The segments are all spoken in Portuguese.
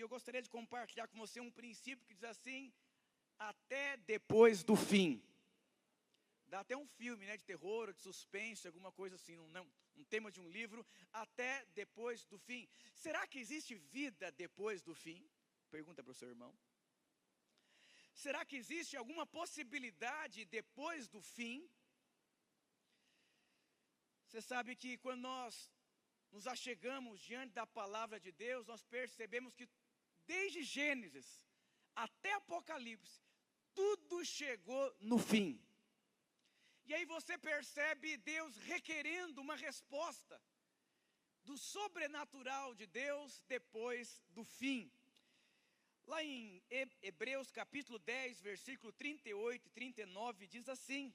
eu gostaria de compartilhar com você um princípio que diz assim: até depois do fim. Dá até um filme, né, de terror, de suspense, alguma coisa assim, um tema de um livro, até depois do fim. Será que existe vida depois do fim? Pergunta para o seu irmão. Será que existe alguma possibilidade depois do fim? Você sabe que quando nós nos achegamos diante da palavra de Deus, nós percebemos que desde Gênesis até Apocalipse, tudo chegou no fim. E aí você percebe Deus requerendo uma resposta do sobrenatural de Deus depois do fim. Lá em Hebreus capítulo 10, versículo 38 e 39, diz assim: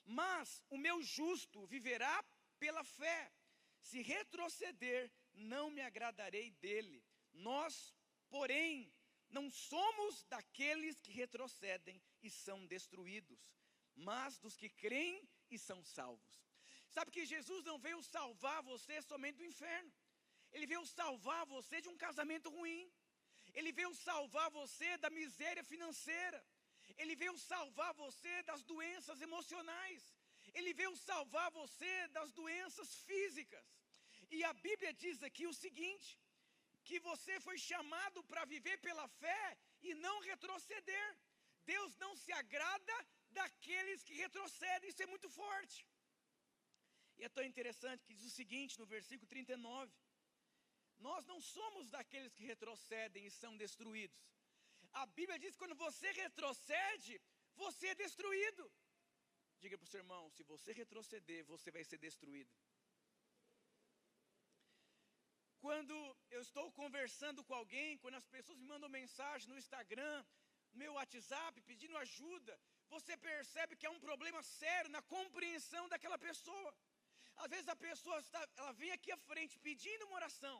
mas o meu justo viverá pela fé, se retroceder, não me agradarei dele. Nós, porém, não somos daqueles que retrocedem e são destruídos, mas dos que creem e são salvos. Sabe que Jesus não veio salvar você somente do inferno. Ele veio salvar você de um casamento ruim. Ele veio salvar você da miséria financeira. Ele veio salvar você das doenças emocionais. Ele veio salvar você das doenças físicas. E a Bíblia diz aqui o seguinte: que você foi chamado para viver pela fé e não retroceder. Deus não se agrada daqueles que retrocedem. Isso é muito forte. E é tão interessante que diz o seguinte no versículo 39: nós não somos daqueles que retrocedem e são destruídos. A Bíblia diz que quando você retrocede, você é destruído. Diga para o seu irmão: se você retroceder, você vai ser destruído. Quando eu estou conversando com alguém, quando as pessoas me mandam mensagem no Instagram, no meu WhatsApp, pedindo ajuda, você percebe que há um problema sério na compreensão daquela pessoa. Às vezes a pessoa ela vem aqui à frente pedindo uma oração,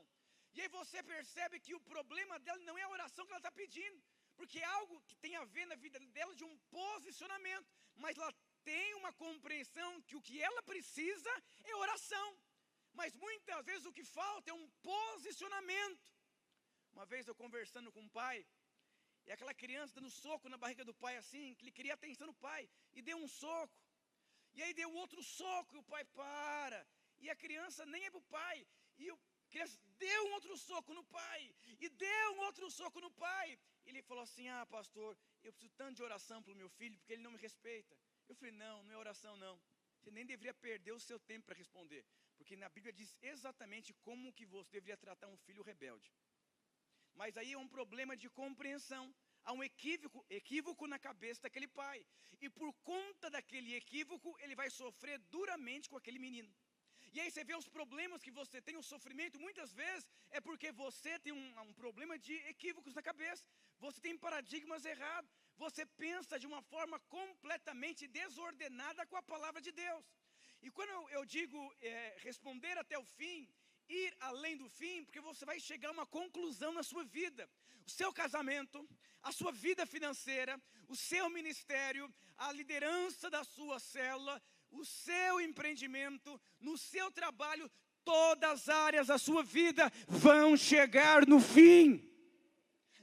e aí você percebe que o problema dela não é a oração que ela está pedindo, porque é algo que tem a ver na vida dela de um posicionamento, mas ela tem uma compreensão que o que ela precisa é oração. Mas muitas vezes o que falta é um posicionamento. Uma vez eu conversando com um pai, e aquela criança dando soco na barriga do pai assim, que ele queria a atenção do pai, e deu um soco. E aí deu outro soco, e o pai para. E a criança nem é para o pai. E a criança deu um outro soco no pai, e deu um outro soco no pai. E ele falou assim: ah, pastor, eu preciso tanto de oração para o meu filho, porque ele não me respeita. Eu falei: não é oração não. Você nem deveria perder o seu tempo para responder, porque na Bíblia diz exatamente como que você deveria tratar um filho rebelde. Mas aí é um problema de compreensão. Há um equívoco na cabeça daquele pai. E por conta daquele equívoco, ele vai sofrer duramente com aquele menino. E aí você vê os problemas que você tem, o sofrimento, muitas vezes é porque você tem um problema de equívocos na cabeça. Você tem paradigmas errados. Você pensa de uma forma completamente desordenada com a palavra de Deus. E quando eu digo responder até o fim, ir além do fim, porque você vai chegar a uma conclusão na sua vida. O seu casamento, a sua vida financeira, o seu ministério, a liderança da sua célula, o seu empreendimento, no seu trabalho, todas as áreas da sua vida vão chegar no fim.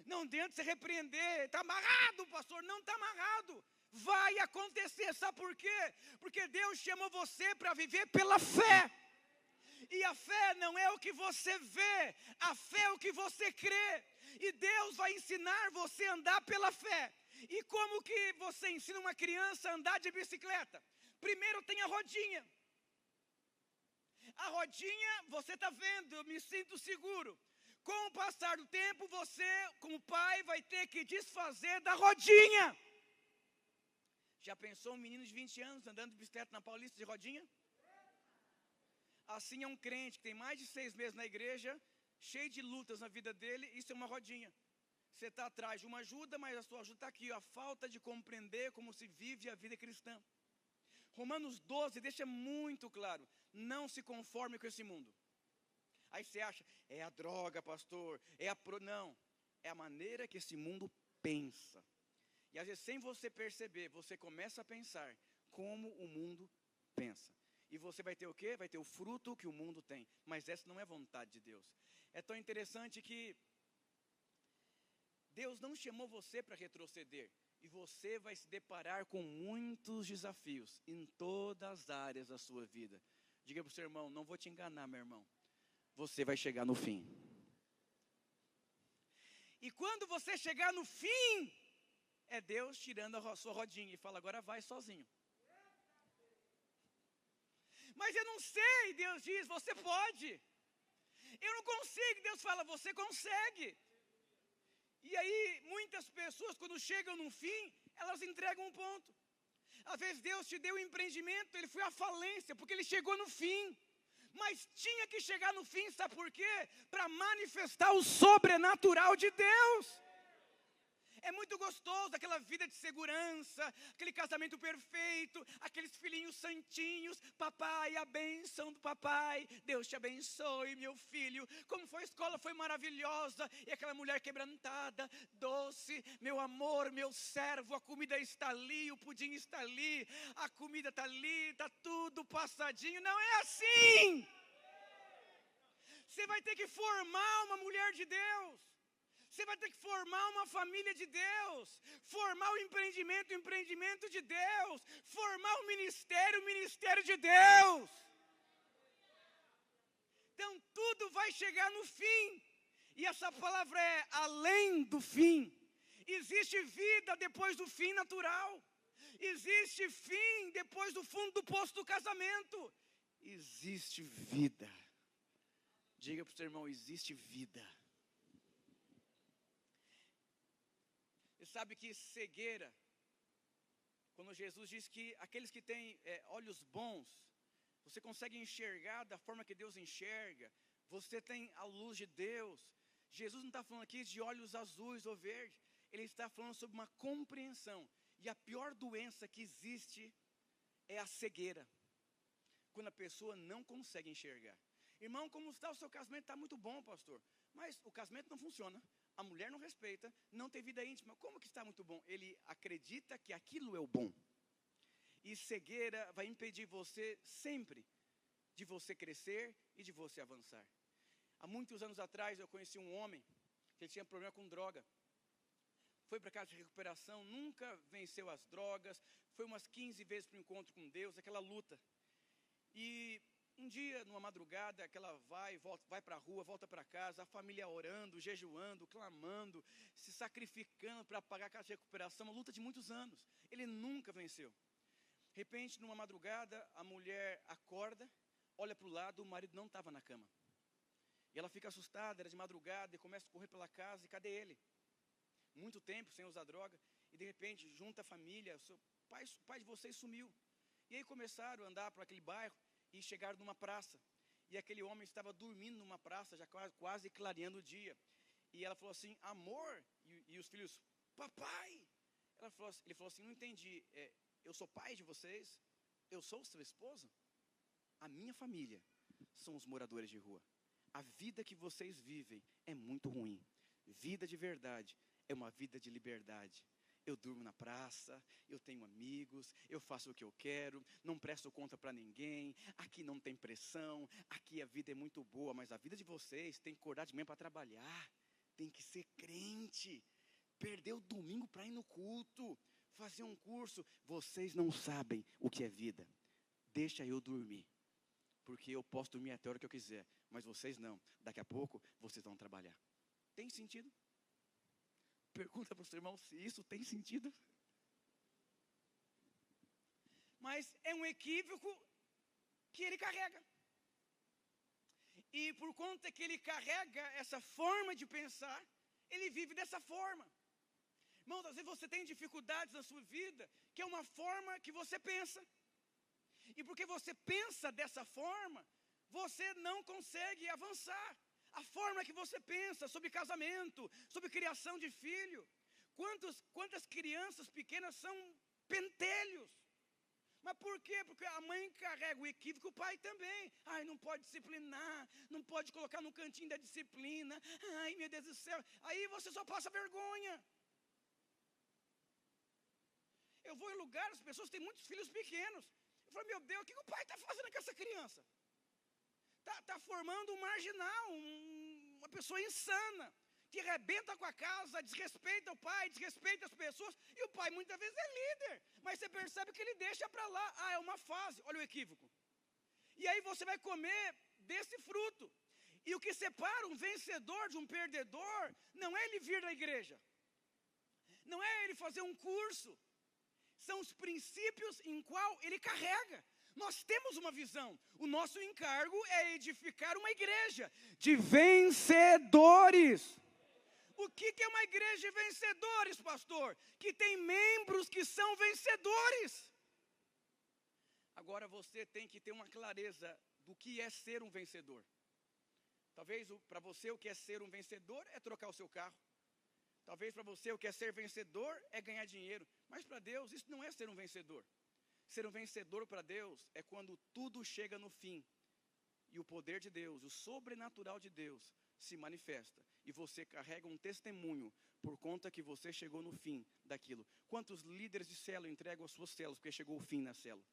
Não adianta você repreender: está amarrado, pastor. Não está amarrado. Vai acontecer, sabe por quê? Porque Deus chamou você para viver pela fé. E a fé não é o que você vê, a fé é o que você crê. E Deus vai ensinar você a andar pela fé. E como que você ensina uma criança a andar de bicicleta? Primeiro tem a rodinha. A rodinha, você está vendo, eu me sinto seguro. Com o passar do tempo, você, como pai, vai ter que desfazer da rodinha. Já pensou um menino de 20 anos andando de bicicleta na Paulista de rodinha? Assim é um crente que tem mais de 6 meses na igreja, cheio de lutas na vida dele. Isso é uma rodinha. Você está atrás de uma ajuda, mas a sua ajuda está aqui, a falta de compreender como se vive a vida cristã. Romanos 12 deixa muito claro: não se conforme com esse mundo. Aí você acha: é a droga, pastor, não, é a maneira que esse mundo pensa. E às vezes, sem você perceber, você começa a pensar como o mundo pensa. E você vai ter o quê? Vai ter o fruto que o mundo tem. Mas essa não é a vontade de Deus. É tão interessante que Deus não chamou você para retroceder. E você vai se deparar com muitos desafios em todas as áreas da sua vida. Diga para o seu irmão, não vou te enganar, meu irmão. Você vai chegar no fim. E quando você chegar no fim, é Deus tirando a sua rodinha e fala, agora vai sozinho. Mas eu não sei, Deus diz, você pode. Eu não consigo, Deus fala, você consegue. E aí, muitas pessoas, quando chegam no fim, elas entregam um ponto. Às vezes Deus te deu um empreendimento, ele foi à falência, porque ele chegou no fim. Mas tinha que chegar no fim, sabe por quê? Para manifestar o sobrenatural de Deus. É muito gostoso aquela vida de segurança, aquele casamento perfeito, aqueles filhinhos santinhos. Papai, a bênção do papai, Deus te abençoe, meu filho. Como foi a escola, foi maravilhosa. E aquela mulher quebrantada, doce, meu amor, meu servo, a comida está ali, o pudim está ali, a comida está ali, está tudo passadinho. Não é assim. Você vai ter que formar uma mulher de Deus. Você vai ter que formar uma família de Deus, formar o empreendimento de Deus, formar o ministério de Deus. Então tudo vai chegar no fim, e essa palavra é além do fim. Existe vida depois do fim natural, existe fim depois do fundo do poço do casamento, existe vida. Diga para o seu irmão, existe vida. Você sabe que cegueira, quando Jesus diz que aqueles que têm olhos bons, você consegue enxergar da forma que Deus enxerga, você tem a luz de Deus. Jesus não está falando aqui de olhos azuis ou verdes, ele está falando sobre uma compreensão. E a pior doença que existe é a cegueira, quando a pessoa não consegue enxergar. Irmão, como está o seu casamento? Está muito bom, pastor, mas o casamento não funciona. A mulher não respeita, não tem vida íntima. Como que está muito bom? Ele acredita que aquilo é o bom. E cegueira vai impedir você sempre de você crescer e de você avançar. Há muitos anos atrás eu conheci um homem que ele tinha problema com droga. Foi para casa de recuperação, nunca venceu as drogas, foi umas 15 vezes para o encontro com Deus, aquela luta. E um dia, numa madrugada, aquela vai para a rua, volta para casa, a família orando, jejuando, clamando, se sacrificando para pagar a casa de recuperação, uma luta de muitos anos. Ele nunca venceu. De repente, numa madrugada, a mulher acorda, olha para o lado, o marido não estava na cama. E ela fica assustada, era de madrugada, e começa a correr pela casa, e cadê ele? Muito tempo sem usar droga, e de repente, junta a família, o pai de vocês sumiu. E aí começaram a andar por aquele bairro, e chegaram numa praça, e aquele homem estava dormindo numa praça, já quase clareando o dia. E ela falou assim, amor, e os filhos, papai. Ele falou assim, não entendi, eu sou pai de vocês, eu sou sua esposa? A minha família são os moradores de rua. A vida que vocês vivem é muito ruim. Vida de verdade é uma vida de liberdade. Eu durmo na praça, eu tenho amigos, eu faço o que eu quero, não presto conta para ninguém, aqui não tem pressão, aqui a vida é muito boa, mas a vida de vocês tem que acordar de manhã para trabalhar, tem que ser crente, perder o domingo para ir no culto, fazer um curso. Vocês não sabem o que é vida, deixa eu dormir, porque eu posso dormir até a hora que eu quiser, mas vocês não, daqui a pouco vocês vão trabalhar. Tem sentido? Pergunta para o seu irmão se isso tem sentido. Mas é um equívoco que ele carrega. E por conta que ele carrega essa forma de pensar, ele vive dessa forma. Irmãos, às vezes você tem dificuldades na sua vida, que é uma forma que você pensa. E porque você pensa dessa forma, você não consegue avançar. A forma que você pensa sobre casamento, sobre criação de filho. Quantas crianças pequenas são pentelhos? Mas por quê? Porque a mãe carrega o equívoco, o pai também. Ai, não pode disciplinar, não pode colocar no cantinho da disciplina. Ai, meu Deus do céu. Aí você só passa vergonha. Eu vou em lugares, as pessoas têm muitos filhos pequenos. Eu falo, meu Deus, o que o pai está fazendo com essa criança? Está formando um marginal, uma pessoa insana, te arrebenta com a casa, desrespeita o pai, desrespeita as pessoas, e o pai muitas vezes é líder, mas você percebe que ele deixa para lá. É uma fase, olha o equívoco. E aí você vai comer desse fruto. E o que separa um vencedor de um perdedor, não é ele vir na igreja, não é ele fazer um curso, são os princípios em qual ele carrega. Nós temos uma visão, o nosso encargo é edificar uma igreja de vencedores. O que é uma igreja de vencedores, pastor? Que tem membros que são vencedores. Agora você tem que ter uma clareza do que é ser um vencedor. Talvez para você o que é ser um vencedor é trocar o seu carro. Talvez para você o que é ser vencedor é ganhar dinheiro. Mas para Deus isso não é ser um vencedor. Ser um vencedor para Deus é quando tudo chega no fim. E o poder de Deus, o sobrenatural de Deus se manifesta. E você carrega um testemunho por conta que você chegou no fim daquilo. Quantos líderes de célula entregam as suas células porque chegou o fim na célula?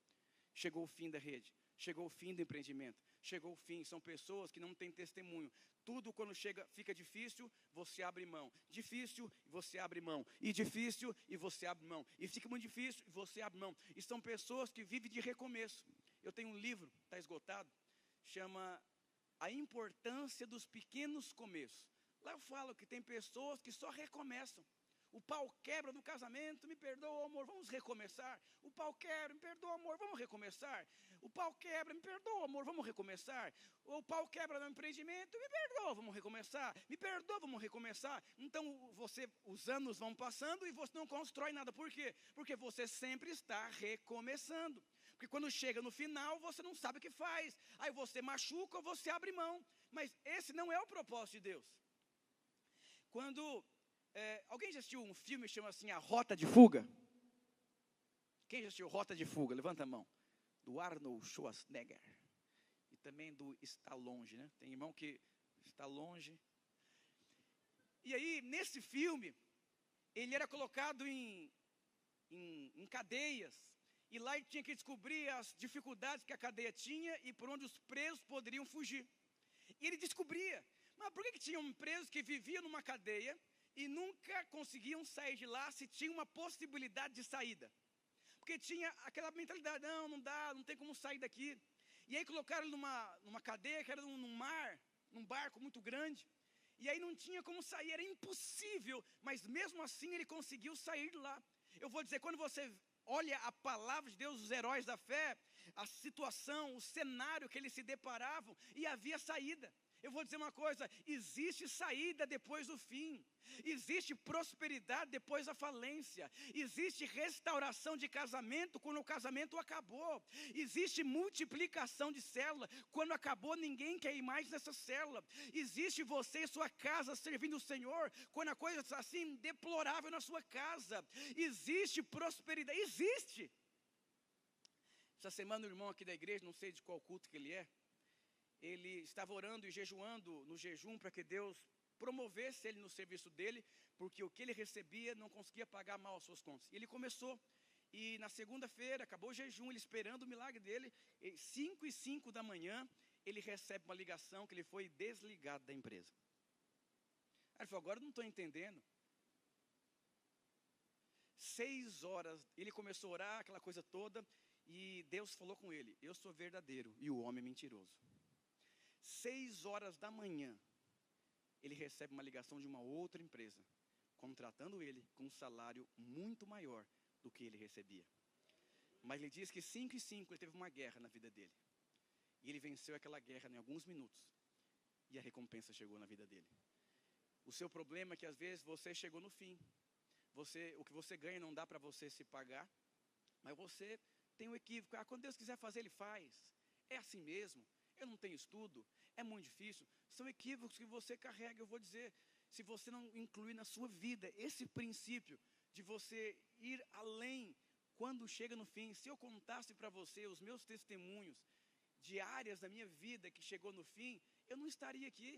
Chegou o fim da rede. Chegou o fim do empreendimento. Chegou o fim. São pessoas que não têm testemunho. Tudo quando chega, fica difícil, você abre mão. Difícil, você abre mão. E difícil, e você abre mão. E fica muito difícil, e você abre mão. E são pessoas que vivem de recomeço. Eu tenho um livro, está esgotado, chama A Importância dos Pequenos Começos. Lá eu falo que tem pessoas que só recomeçam. O pau quebra no casamento, me perdoa, amor, vamos recomeçar. O pau quebra, me perdoa, amor, vamos recomeçar. O pau quebra, me perdoa, amor, vamos recomeçar. O pau quebra no empreendimento, me perdoa, vamos recomeçar. Me perdoa, vamos recomeçar. Então, os anos vão passando e você não constrói nada. Por quê? Porque você sempre está recomeçando. Porque quando chega no final, você não sabe o que faz. Aí você machuca ou você abre mão. Mas esse não é o propósito de Deus. Quando... alguém já assistiu um filme que chama assim A Rota de Fuga? Quem já assistiu Rota de Fuga? Levanta a mão. Do Arnold Schwarzenegger. E também do Está Longe, né? Tem irmão que está longe. E aí, nesse filme, ele era colocado em cadeias. E lá ele tinha que descobrir as dificuldades que a cadeia tinha e por onde os presos poderiam fugir. E ele descobria. Mas por que tinham presos que viviam numa cadeia e nunca conseguiam sair de lá se tinha uma possibilidade de saída? Porque tinha aquela mentalidade, não dá, não tem como sair daqui. E aí colocaram ele numa cadeia que era num mar, num barco muito grande. E aí não tinha como sair, era impossível. Mas mesmo assim ele conseguiu sair de lá. Eu vou dizer, quando você olha a palavra de Deus, os heróis da fé, a situação, o cenário que eles se deparavam, e havia saída. Eu vou dizer uma coisa, existe saída depois do fim, existe prosperidade depois da falência, existe restauração de casamento quando o casamento acabou, existe multiplicação de célula, quando acabou ninguém quer ir mais nessa célula, existe você e sua casa servindo o Senhor, quando a coisa está assim deplorável na sua casa, existe prosperidade, existe. Essa semana o irmão aqui da igreja, não sei de qual culto que ele é, ele estava orando e jejuando no jejum para que Deus promovesse ele no serviço dele, porque o que ele recebia não conseguia pagar mal as suas contas. E ele começou, e na segunda-feira, acabou o jejum, ele esperando o milagre dele, 5:05 da manhã, ele recebe uma ligação que ele foi desligado da empresa. Aí ele falou, agora eu não estou entendendo. 6 horas, ele começou a orar, aquela coisa toda, e Deus falou com ele, eu sou verdadeiro e o homem é mentiroso. 6 horas da manhã, ele recebe uma ligação de uma outra empresa, contratando ele com um salário muito maior do que ele recebia. Mas ele diz que 5:05 ele teve uma guerra na vida dele. E ele venceu aquela guerra em alguns minutos. E a recompensa chegou na vida dele. O seu problema é que às vezes você chegou no fim. O que você ganha não dá para você se pagar. Mas você tem um equívoco. Quando Deus quiser fazer, Ele faz. É assim mesmo. Eu não tenho estudo. É muito difícil. São equívocos que você carrega. Eu vou dizer, se você não incluir na sua vida esse princípio de você ir além quando chega no fim. Se eu contasse para você os meus testemunhos de áreas da minha vida que chegou no fim, eu não estaria aqui.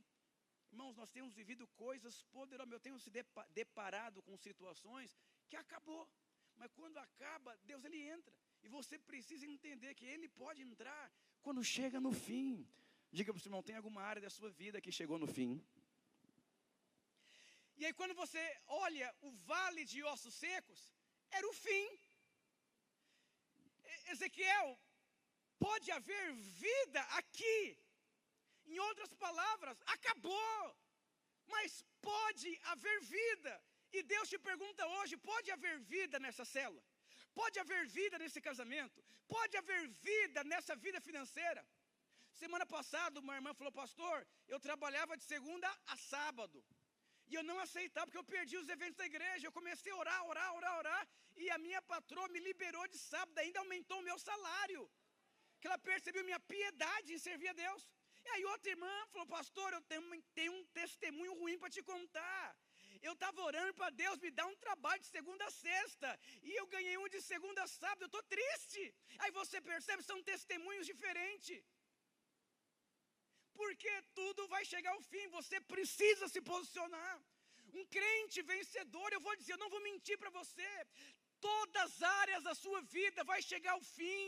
Irmãos, nós temos vivido coisas poderosas. Eu tenho se deparado com situações que acabou. Mas quando acaba, Deus ele entra. E você precisa entender que Ele pode entrar quando chega no fim. Diga para o seu irmão, tem alguma área da sua vida que chegou no fim? E aí quando você olha o vale de ossos secos, era o fim. Ezequiel, pode haver vida aqui. Em outras palavras, acabou. Mas pode haver vida. E Deus te pergunta hoje, pode haver vida nessa célula? Pode haver vida nesse casamento? Pode haver vida nessa vida financeira? Semana passada uma irmã falou, pastor, eu trabalhava de segunda a sábado. E eu não aceitava, porque eu perdi os eventos da igreja. Eu comecei a orar. E a minha patroa me liberou de sábado, ainda aumentou o meu salário. Que ela percebeu minha piedade em servir a Deus. E aí outra irmã falou, pastor, eu tenho um testemunho ruim para te contar. Eu estava orando para Deus me dar um trabalho de segunda a sexta. E eu ganhei um de segunda a sábado, eu estou triste. Aí você percebe, são testemunhos diferentes. Porque tudo vai chegar ao fim, você precisa se posicionar. Um crente vencedor, eu vou dizer, eu não vou mentir para você. Todas as áreas da sua vida vai chegar ao fim.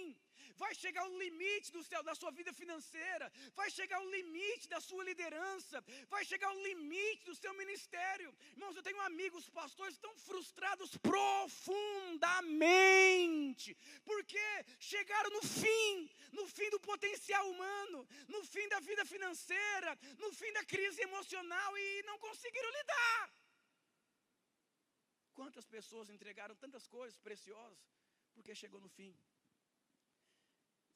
Vai chegar o limite da sua vida financeira. Vai chegar o limite da sua liderança. Vai chegar o limite do seu ministério. Irmãos, eu tenho amigos pastores que estão frustrados profundamente. Porque chegaram no fim do potencial humano, no fim da vida financeira, no fim da crise emocional e não conseguiram lidar. Quantas pessoas entregaram tantas coisas preciosas porque chegou no fim?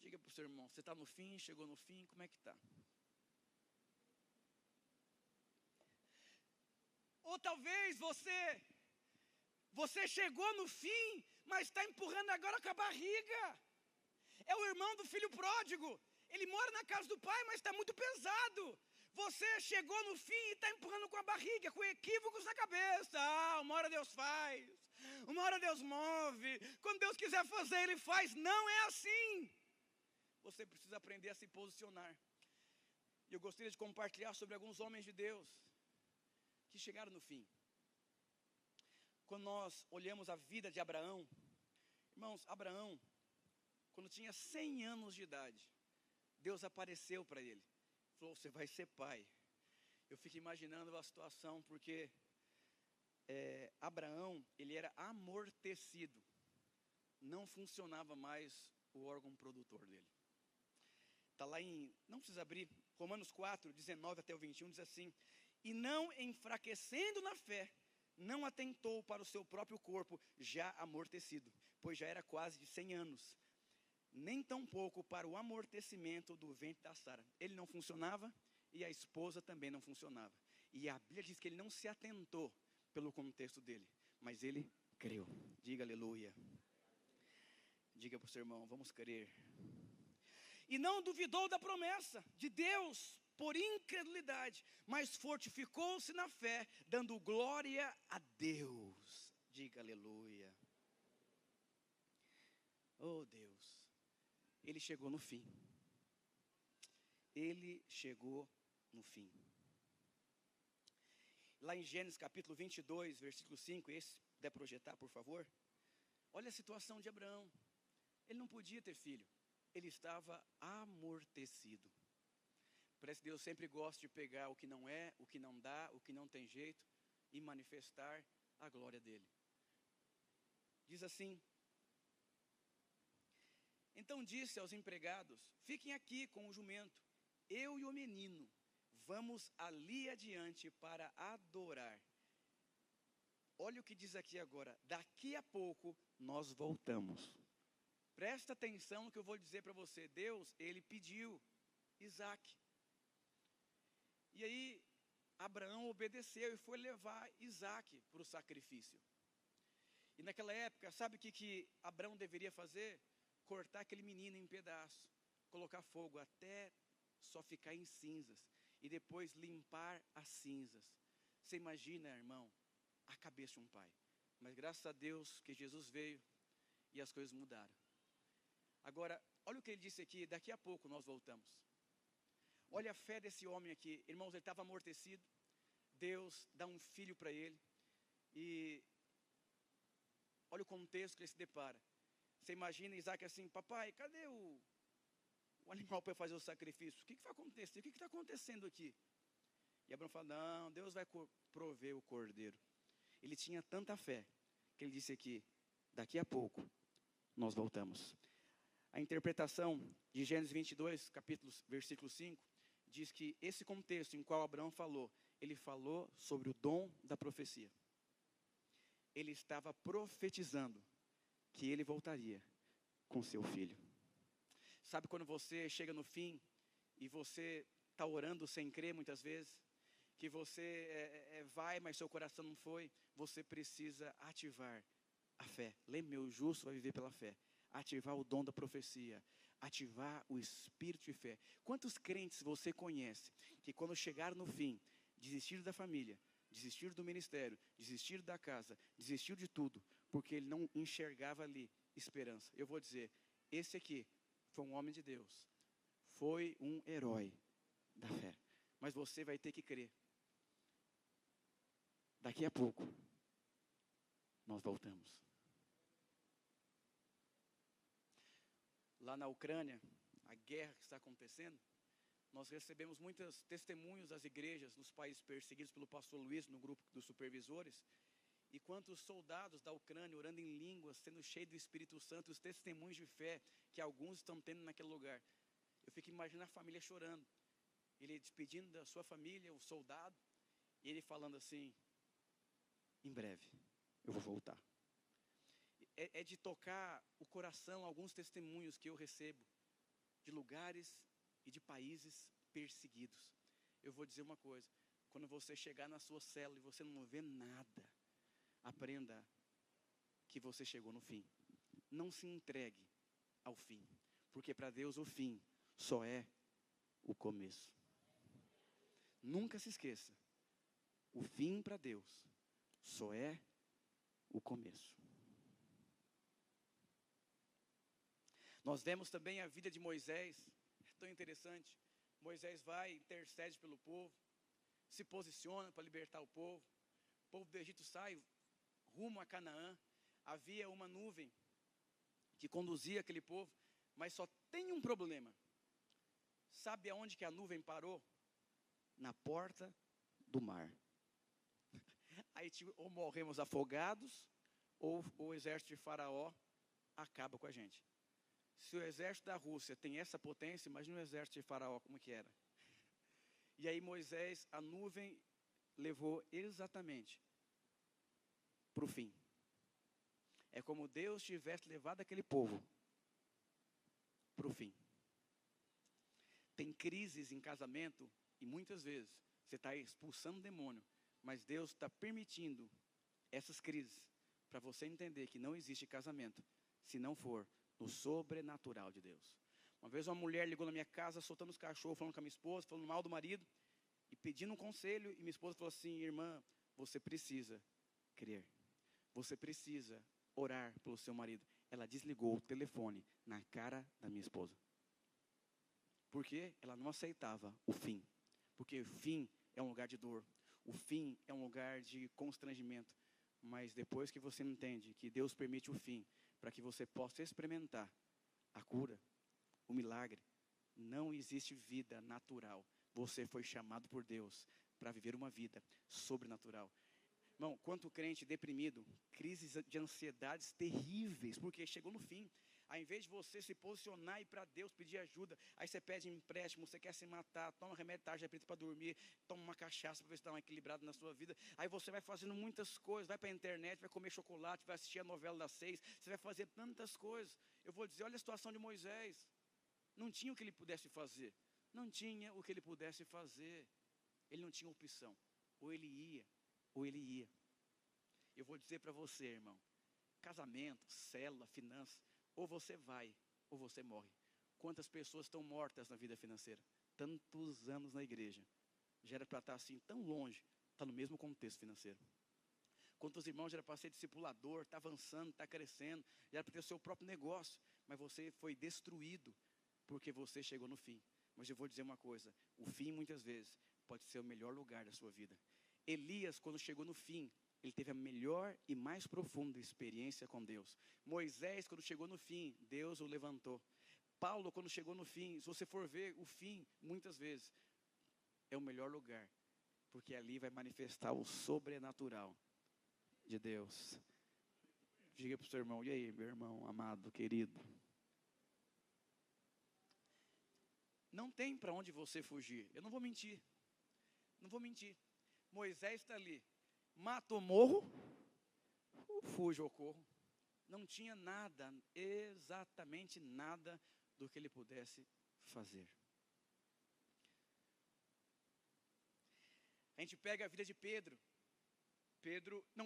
Diga para o seu irmão, você está no fim, chegou no fim, como é que está? Ou talvez você chegou no fim, mas está empurrando agora com a barriga. É o irmão do filho pródigo. Ele mora na casa do pai, mas está muito pesado. Você chegou no fim e está empurrando com a barriga, com equívocos na cabeça. Uma hora Deus faz, uma hora Deus move. Quando Deus quiser fazer, Ele faz. Não é assim. Você precisa aprender a se posicionar. E eu gostaria de compartilhar sobre alguns homens de Deus que chegaram no fim. Quando nós olhamos a vida de Abraão, irmãos, Abraão, quando tinha 100 anos de idade, Deus apareceu para ele. Falou, você vai ser pai. Eu fico imaginando a situação, porque Abraão, ele era amortecido. Não funcionava mais o órgão produtor dele. Está lá não precisa abrir, Romanos 4, 19 até o 21, diz assim, e não enfraquecendo na fé, não atentou para o seu próprio corpo já amortecido, pois já era quase de 100 anos, nem tampouco para o amortecimento do ventre da Sara. Ele não funcionava e a esposa também não funcionava. E a Bíblia diz que ele não se atentou pelo contexto dele, mas ele creu. Diga aleluia. Diga para o seu irmão, vamos crer. E não duvidou da promessa de Deus por incredulidade, mas fortificou-se na fé, dando glória a Deus. Diga aleluia. Oh Deus, ele chegou no fim. Ele chegou no fim. Lá em Gênesis capítulo 22, versículo 5, esse puder projetar, por favor. Olha a situação de Abraão. Ele não podia ter filho. Ele estava amortecido. Parece que Deus sempre gosta de pegar o que não é, o que não dá, o que não tem jeito e manifestar a glória dele. Diz assim, então disse aos empregados, fiquem aqui com o jumento, eu e o menino, vamos ali adiante para adorar. Olha o que diz aqui agora, daqui a pouco nós voltamos. Presta atenção no que eu vou dizer para você. Deus, Ele pediu Isaac. E aí, Abraão obedeceu e foi levar Isaac para o sacrifício. E naquela época, sabe o que Abraão deveria fazer? Cortar aquele menino em pedaços, colocar fogo até só ficar em cinzas. E depois limpar as cinzas. Você imagina, irmão, a cabeça de um pai. Mas graças a Deus que Jesus veio e as coisas mudaram. Agora, olha o que ele disse aqui, daqui a pouco nós voltamos. Olha a fé desse homem aqui. Irmãos, ele estava amortecido. Deus dá um filho para ele. E olha o contexto que ele se depara. Você imagina Isaac assim, papai, cadê o animal para fazer o sacrifício? O que vai acontecer? O que está acontecendo aqui? E Abraão falou, não, Deus vai prover o cordeiro. Ele tinha tanta fé, que ele disse aqui, daqui a pouco, nós voltamos. A interpretação de Gênesis 22, versículo 5, diz que esse contexto em qual Abraão falou, ele falou sobre o dom da profecia. Ele estava profetizando que ele voltaria com seu filho. Sabe quando você chega no fim e você está orando sem crer muitas vezes? Que você vai, mas seu coração não foi? Você precisa ativar a fé. Lembre-me, o justo vai viver pela fé. Ativar o dom da profecia. Ativar o espírito de fé. Quantos crentes você conhece que quando chegaram no fim, desistiram da família, desistiram do ministério, desistiram da casa, desistiram de tudo, porque ele não enxergava ali esperança? Eu vou dizer, esse aqui foi um homem de Deus, foi um herói da fé, mas você vai ter que crer. Daqui a pouco, nós voltamos. Lá na Ucrânia, a guerra que está acontecendo, nós recebemos muitos testemunhos das igrejas nos países perseguidos pelo pastor Luiz, no grupo dos supervisores, e quantos soldados da Ucrânia orando em línguas, sendo cheios do Espírito Santo, os testemunhos de fé que alguns estão tendo naquele lugar. Eu fico imaginando a família chorando, ele despedindo da sua família, o soldado, e ele falando assim, em breve, eu vou voltar. É de tocar o coração alguns testemunhos que eu recebo, de lugares e de países perseguidos. Eu vou dizer uma coisa, quando você chegar na sua célula e você não vê nada, aprenda que você chegou no fim. Não se entregue ao fim, porque para Deus o fim só é o começo. Nunca se esqueça, o fim para Deus só é o começo. Nós vemos também a vida de Moisés, é tão interessante. Moisés vai, intercede pelo povo, se posiciona para libertar o povo do Egito sai rumo a Canaã. Havia uma nuvem que conduzia aquele povo, mas só tem um problema. Sabe aonde que a nuvem parou? Na porta do mar. Aí ou morremos afogados, ou o exército de Faraó acaba com a gente. Se o exército da Rússia tem essa potência, imagina o exército de Faraó como que era. E aí Moisés, a nuvem levou exatamente para o fim. É como Deus tivesse levado aquele povo para o fim. Tem crises em casamento e muitas vezes você está expulsando o demônio, mas Deus está permitindo essas crises para você entender que não existe casamento se não for no sobrenatural de Deus. Uma vez uma mulher ligou na minha casa soltando os cachorros, falando com a minha esposa, falando mal do marido e pedindo um conselho, e minha esposa falou assim: irmã, você precisa crer, você precisa orar pelo seu marido. Ela desligou o telefone na cara da minha esposa, porque ela não aceitava o fim, porque o fim é um lugar de dor, o fim é um lugar de constrangimento. Mas depois que você entende que Deus permite o fim, para que você possa experimentar a cura, o milagre, não existe vida natural. Você foi chamado por Deus para viver uma vida sobrenatural. Irmão, quanto crente deprimido, crises de ansiedades terríveis, porque chegou no fim. Ao invés de você se posicionar e ir para Deus pedir ajuda, aí você pede empréstimo, você quer se matar, toma remédio tarja preta para dormir, toma uma cachaça para ver se dá uma equilibrada na sua vida. Aí você vai fazendo muitas coisas, vai para a internet, vai comer chocolate, vai assistir a novela das 6, você vai fazer tantas coisas. Eu vou dizer, olha a situação de Moisés. Não tinha o que ele pudesse fazer. Não tinha o que ele pudesse fazer. Ele não tinha opção. Ou ele ia, ou ele ia. Eu vou dizer para você, irmão, casamento, célula, finanças, ou você vai, ou você morre. Quantas pessoas estão mortas na vida financeira? Tantos anos na igreja. Já era para estar assim, tão longe, está no mesmo contexto financeiro. Quantos irmãos já era para ser discipulador, está avançando, está crescendo, já era para ter o seu próprio negócio, mas você foi destruído, porque você chegou no fim. Mas eu vou dizer uma coisa, o fim muitas vezes pode ser o melhor lugar da sua vida. Elias, quando chegou no fim, ele teve a melhor e mais profunda experiência com Deus. Moisés, quando chegou no fim, Deus o levantou. Paulo, quando chegou no fim, se você for ver o fim, muitas vezes, é o melhor lugar porque ali vai manifestar o sobrenatural de Deus. Diga para o seu irmão: e aí, meu irmão amado, querido? Não tem para onde você fugir. Eu não vou mentir. Não vou mentir. Moisés está ali. Mata ou morro, fujo ou corro. Não tinha nada, exatamente nada do que ele pudesse fazer. A gente pega a vida de Pedro.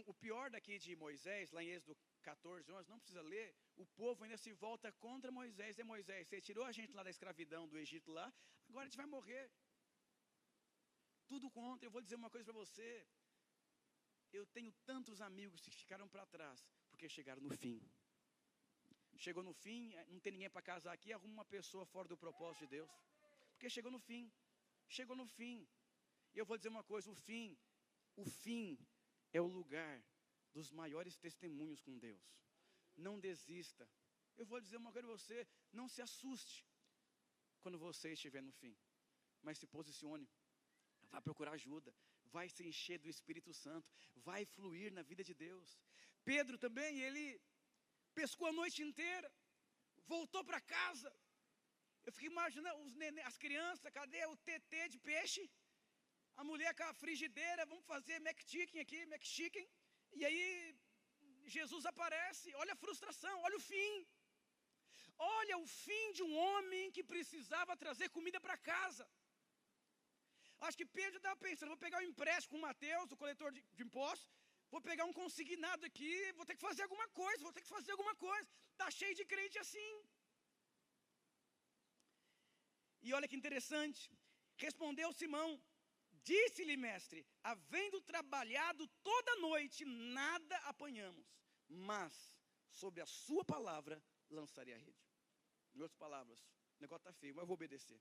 O pior daqui de Moisés, lá em Êxodo 14, 11, não precisa ler. O povo ainda se volta contra Moisés. E Moisés, você tirou a gente lá da escravidão do Egito lá, agora a gente vai morrer. Tudo contra. Eu vou dizer uma coisa para você. Eu tenho tantos amigos que ficaram para trás, porque chegaram no fim. Chegou no fim, não tem ninguém para casar aqui, arruma uma pessoa fora do propósito de Deus. Porque chegou no fim. Chegou no fim. E eu vou dizer uma coisa, o fim é o lugar dos maiores testemunhos com Deus. Não desista. Eu vou dizer uma coisa para você, não se assuste quando você estiver no fim. Mas se posicione, vai procurar ajuda, vai se encher do Espírito Santo, vai fluir na vida de Deus. Pedro também, ele pescou a noite inteira, voltou para casa. Eu fiquei imaginando as crianças, cadê o TT de peixe? A mulher com a frigideira, vamos fazer McChicken. E aí, Jesus aparece, olha a frustração, olha o fim. Olha o fim de um homem que precisava trazer comida para casa. Acho que Pedro estava pensando, vou pegar um empréstimo com o Mateus, o coletor de impostos, vou pegar um consignado aqui, vou ter que fazer alguma coisa. Está cheio de crente assim. E olha que interessante, respondeu Simão, disse-lhe, mestre, havendo trabalhado toda a noite, nada apanhamos, mas sobre a sua palavra lançarei a rede. Em outras palavras, o negócio está feio, mas eu vou obedecer.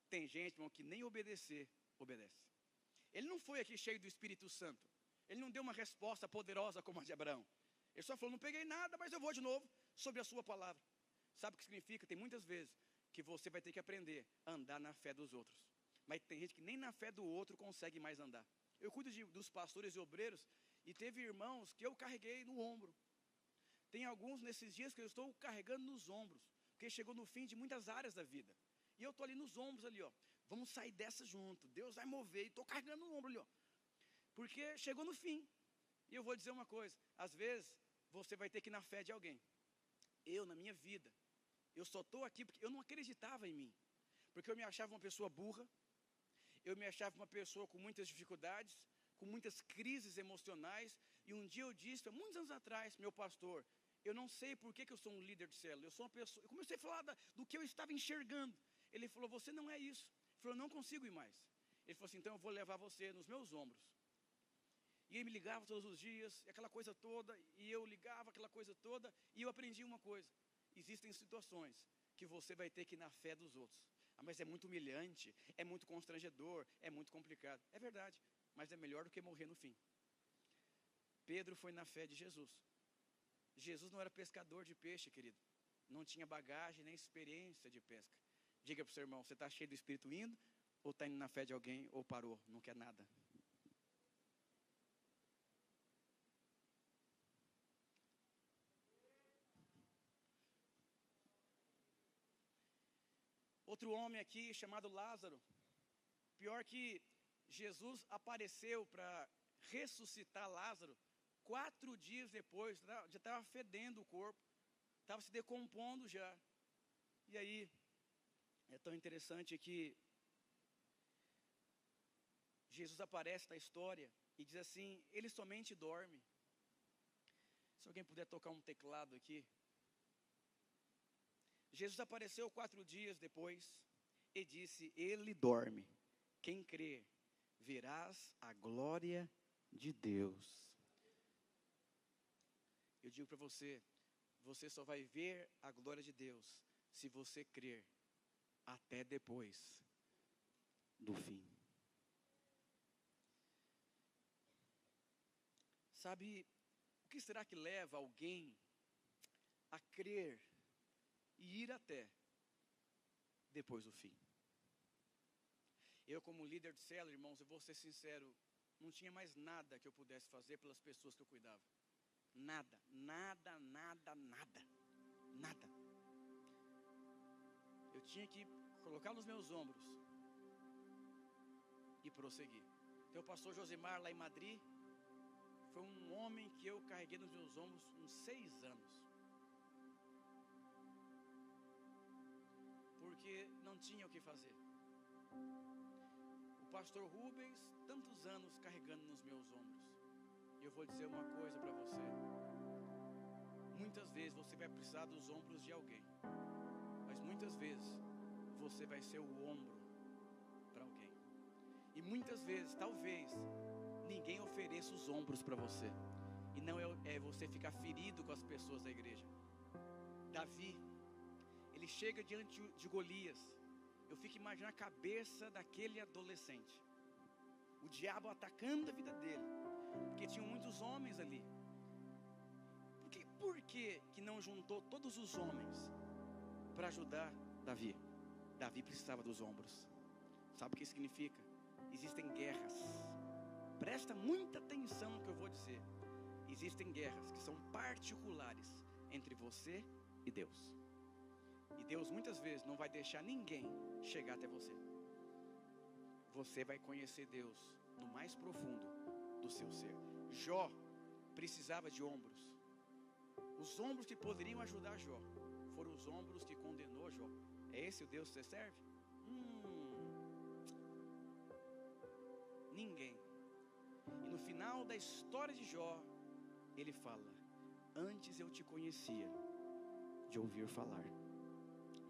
Tem gente, irmão, que nem obedecer, obedece. Ele não foi aqui cheio do Espírito Santo. Ele não deu uma resposta poderosa como a de Abraão. Ele só falou, não peguei nada, mas eu vou de novo sobre a sua palavra. Sabe o que significa? Tem muitas vezes que você vai ter que aprender a andar na fé dos outros. Mas tem gente que nem na fé do outro consegue mais andar. Eu cuido dos pastores e obreiros, e teve irmãos que eu carreguei no ombro. Tem alguns nesses dias que eu estou carregando nos ombros, porque chegou no fim de muitas áreas da vida. E eu estou ali nos ombros ali, ó. Vamos sair dessa junto. Deus vai mover. E estou carregando no ombro ali, ó. Porque chegou no fim. E eu vou dizer uma coisa. Às vezes, você vai ter que ir na fé de alguém. Eu, na minha vida, eu só estou aqui porque eu não acreditava em mim. Porque eu me achava uma pessoa burra. Eu me achava uma pessoa com muitas dificuldades, com muitas crises emocionais. E um dia eu disse, há muitos anos atrás, meu pastor, eu não sei por que eu sou um líder de célula. Eu sou uma pessoa. Eu comecei a falar do que eu estava enxergando. Ele falou, você não é isso. Ele falou, eu não consigo ir mais. Ele falou assim, então eu vou levar você nos meus ombros. E ele me ligava todos os dias, aquela coisa toda, e eu ligava aquela coisa toda, e eu aprendi uma coisa. Existem situações que você vai ter que ir na fé dos outros. Ah, mas é muito humilhante, é muito constrangedor, é muito complicado. É verdade, mas é melhor do que morrer no fim. Pedro foi na fé de Jesus. Jesus não era pescador de peixe, querido. Não tinha bagagem nem experiência de pesca. Diga para o seu irmão, você está cheio do Espírito indo, ou está indo na fé de alguém, ou parou, não quer nada. Outro homem aqui, chamado Lázaro, pior que Jesus apareceu para ressuscitar Lázaro, 4 dias depois, já estava fedendo o corpo, estava se decompondo já. E aí, é tão interessante que Jesus aparece na história e diz assim, ele somente dorme. Se alguém puder tocar um teclado aqui. Jesus apareceu 4 dias depois e disse, ele dorme. Quem crê, verás a glória de Deus. Eu digo para você, você só vai ver a glória de Deus se você crer até depois do fim. Sabe, o que será que leva alguém a crer e ir até depois do fim? Eu, como líder de célula, irmãos, eu vou ser sincero, não tinha mais nada que eu pudesse fazer pelas pessoas que eu cuidava. Nada, nada, nada, nada, nada. Eu tinha que colocar nos meus ombros e prosseguir. Então o pastor Josimar lá em Madrid foi um homem que eu carreguei nos meus ombros uns 6 anos. Porque não tinha o que fazer. O pastor Rubens, tantos anos carregando nos meus ombros. E eu vou dizer uma coisa para você. Muitas vezes você vai precisar dos ombros de alguém. Mas muitas vezes você vai ser o ombro para alguém. E muitas vezes, talvez, ninguém ofereça os ombros para você. E não é você ficar ferido com as pessoas da igreja. Davi, ele chega diante de Golias. Eu fico imaginando a cabeça daquele adolescente. O diabo atacando a vida dele. Porque tinham muitos homens ali. Por que não juntou todos os homens para ajudar Davi? Davi precisava dos ombros. Sabe o que significa? Existem guerras. Presta muita atenção no que eu vou dizer. Existem guerras que são particulares entre você e Deus. E Deus muitas vezes não vai deixar ninguém chegar até você. Você vai conhecer Deus no mais profundo do seu ser. Jó precisava de ombros. Os ombros que poderiam ajudar Jó foram os ombros que condenou Jó. É esse o Deus que você serve? Ninguém. E no final da história de Jó, ele fala: antes eu te conhecia de ouvir falar,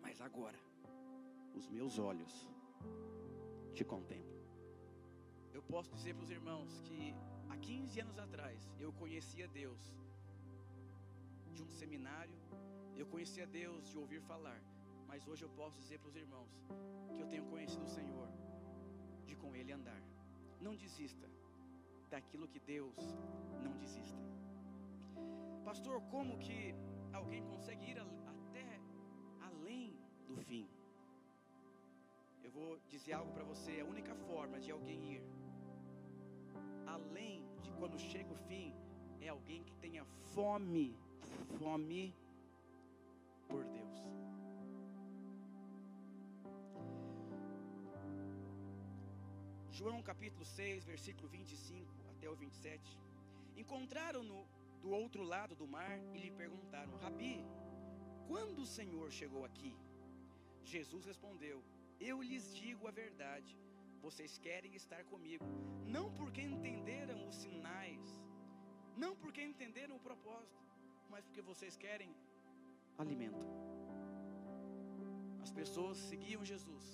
mas agora os meus olhos te contemplam. Eu posso dizer para os irmãos que há 15 anos atrás eu conhecia Deus de um seminário, eu conhecia Deus de ouvir falar, mas hoje eu posso dizer para os irmãos que eu tenho conhecido o Senhor de com Ele andar. Não desista daquilo que Deus não desista. Pastor, como que alguém consegue ir até além do fim? Eu vou dizer algo para você. A única forma de alguém ir além de quando chega o fim é alguém que tenha fome por Deus. João capítulo 6, versículo 25 até o 27. Encontraram-no do outro lado do mar e lhe perguntaram: Rabi, quando o Senhor chegou aqui? Jesus respondeu: eu lhes digo a verdade, vocês querem estar comigo, não porque entenderam os sinais, não porque entenderam o propósito, mas porque vocês querem alimento. As pessoas seguiam Jesus,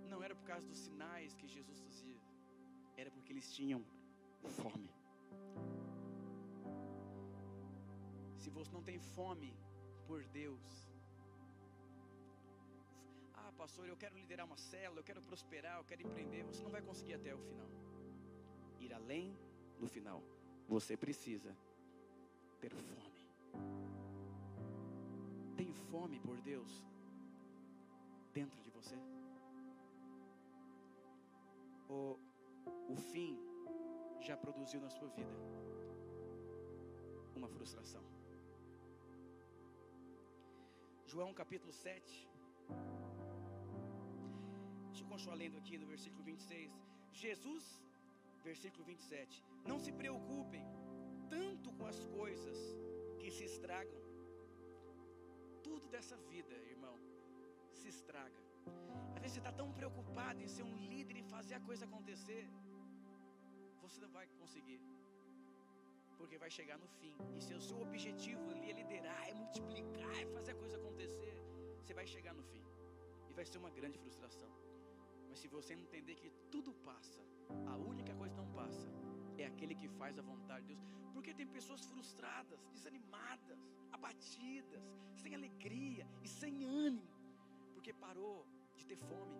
não era por causa dos sinais que Jesus fazia, era porque eles tinham fome. Se você não tem fome por Deus, pastor, eu quero liderar uma célula, eu quero prosperar, eu quero empreender, você não vai conseguir até o final. Ir além do final, você precisa ter fome. Tem fome por Deus dentro de você? O fim já produziu na sua vida uma frustração? João capítulo 7. Deixa eu continuar lendo aqui no versículo 26. Jesus, versículo 27. Não se preocupem tanto com as coisas que se estragam. Tudo dessa vida, irmão, se estraga. Às vezes você está tão preocupado em ser um líder e fazer a coisa acontecer, você não vai conseguir, porque vai chegar no fim. E se o seu objetivo ali é liderar, é multiplicar, é fazer a coisa acontecer, você vai chegar no fim e vai ser uma grande frustração. Mas se você não entender que tudo passa, a única coisa que não passa é aquele que faz a vontade de Deus. Porque tem pessoas frustradas, desanimadas, abatidas, sem alegria e sem ânimo, porque parou de ter fome.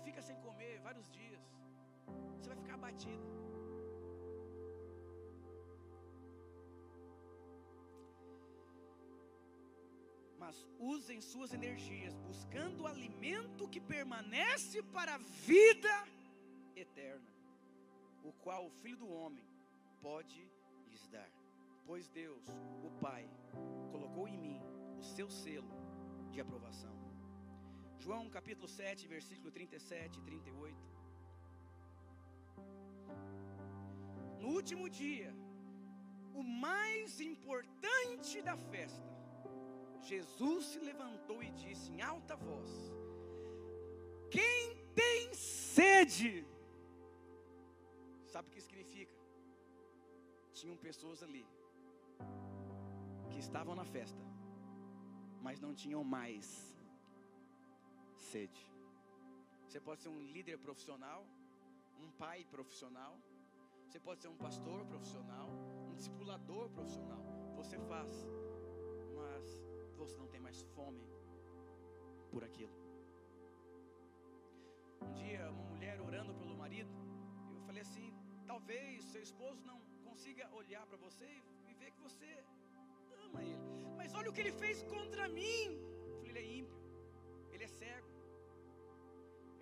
Fica sem comer vários dias, você vai ficar abatido. mas usem suas energias buscando o alimento que permanece para a vida eterna, o qual o Filho do Homem pode lhes dar. Pois Deus, o Pai, colocou em mim o seu selo de aprovação. João capítulo 7, versículo 37 e 38. No último dia, o mais importante da festa, Jesus se levantou e disse em alta voz: quem tem sede? Sabe o que significa? Tinham pessoas ali que estavam na festa, mas não tinham mais sede. Você pode ser um líder profissional, um pai profissional, você pode ser um pastor profissional, um discipulador profissional. Você faz, mas você não tem mais fome por aquilo. Um dia, uma mulher orando pelo marido, eu falei assim: talvez seu esposo não consiga olhar para você e ver que você ama ele, mas olha o que ele fez contra mim. Eu falei: ele é ímpio, ele é cego.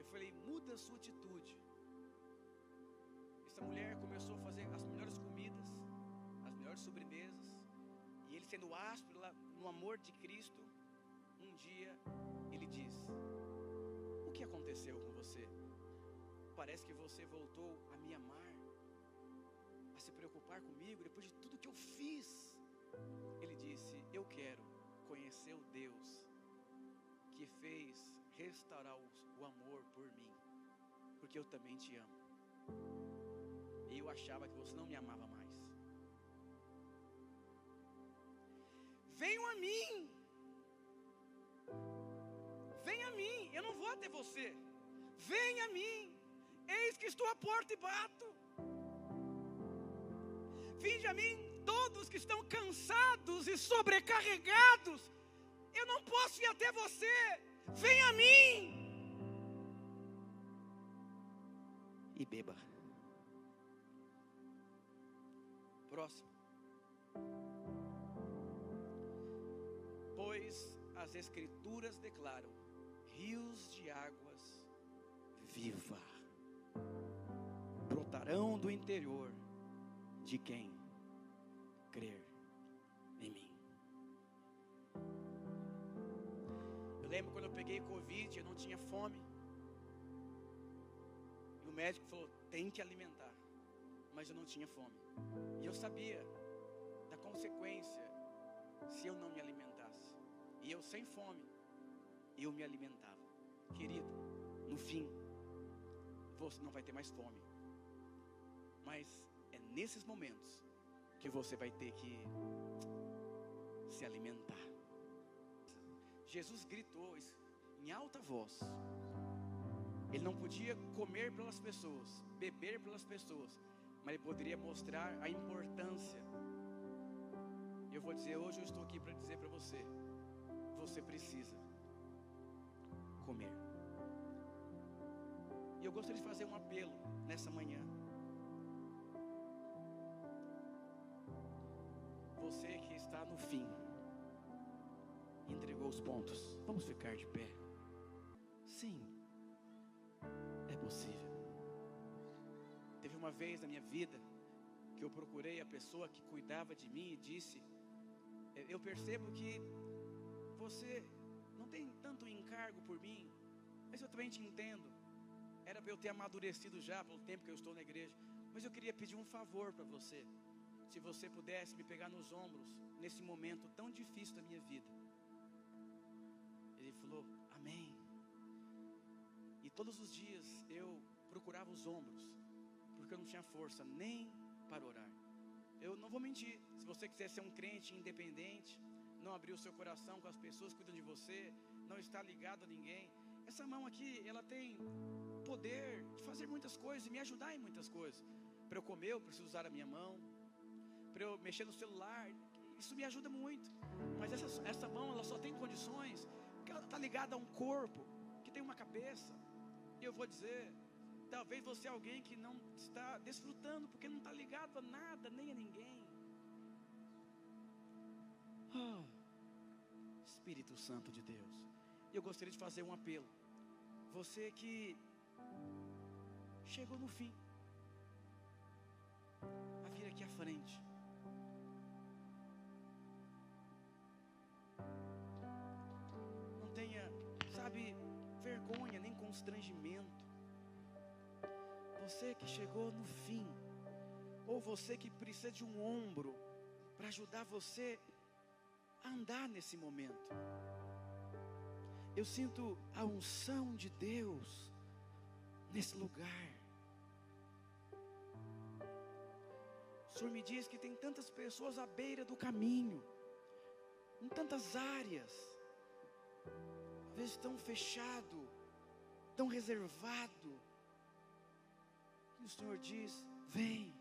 Eu falei: muda a sua atitude. Essa mulher começou a fazer as melhores comidas, as melhores sobremesas, e ele, sendo áspero lá no amor de Cristo, um dia ele disse: o que aconteceu com você? Parece que você voltou a me amar, a se preocupar comigo depois de tudo que eu fiz. Ele disse: eu quero conhecer o Deus que fez restaurar o amor por mim, porque eu também te amo. E eu achava que você não me amava mais. Venham a mim, venha a mim, eu não vou até você. Venha a mim, eis que estou à porta e bato. Vinde a mim todos que estão cansados e sobrecarregados, eu não posso ir até você. Venha a mim e beba. Próximo. Pois as Escrituras declaram: rios de águas viva brotarão do interior de quem crer em mim. Eu lembro quando eu peguei Covid, eu não tinha fome, e o médico falou: tem que alimentar, mas eu não tinha fome, e eu sabia da consequência se eu não me alimentasse, e eu sem fome, eu me alimentava. Querido, no fim, você não vai ter mais fome, mas é nesses momentos que você vai ter que se alimentar. Jesus gritou em alta voz. Ele não podia comer pelas pessoas, beber pelas pessoas, mas ele poderia mostrar a importância. Eu vou dizer, hoje eu estou aqui para dizer para você: você precisa comer. E eu gostaria de fazer um apelo nessa manhã. Você que está no fim, entregou os pontos, vamos ficar de pé. Sim, é possível. Teve uma vez na minha vida que eu procurei a pessoa que cuidava de mim e disse: eu percebo que você não tem tanto encargo por mim, mas eu também te entendo. Era para eu ter amadurecido já pelo tempo que eu estou na igreja, mas eu queria pedir um favor para você. Se você pudesse me pegar nos ombros nesse momento tão difícil da minha vida. Ele falou: amém. E todos os dias eu procurava os ombros, porque eu não tinha força nem para orar. Eu não vou mentir, se você quiser ser um crente independente, não abrir o seu coração com as pessoas que cuidam de você, não estar ligado a ninguém, essa mão aqui, ela tem poder de fazer muitas coisas e me ajudar em muitas coisas. Para eu comer, eu preciso usar a minha mão. Para eu mexer no celular, isso me ajuda muito. Mas essa mão, ela só tem condições porque ela está ligada a um corpo que tem uma cabeça. E eu vou dizer, talvez você é alguém que não está desfrutando porque não está ligado a nada, nem a ninguém. Espírito Santo de Deus. E eu gostaria de fazer um apelo. Você que chegou no fim, a vir aqui à frente. Não tenha, sabe, vergonha nem constrangimento. Você que chegou no fim, ou você que precisa de um ombro para ajudar você a andar nesse momento. Eu sinto a unção de Deus nesse lugar. O Senhor me diz que tem tantas pessoas à beira do caminho, em tantas áreas, às vezes tão fechado, tão reservado, e o Senhor diz: vem,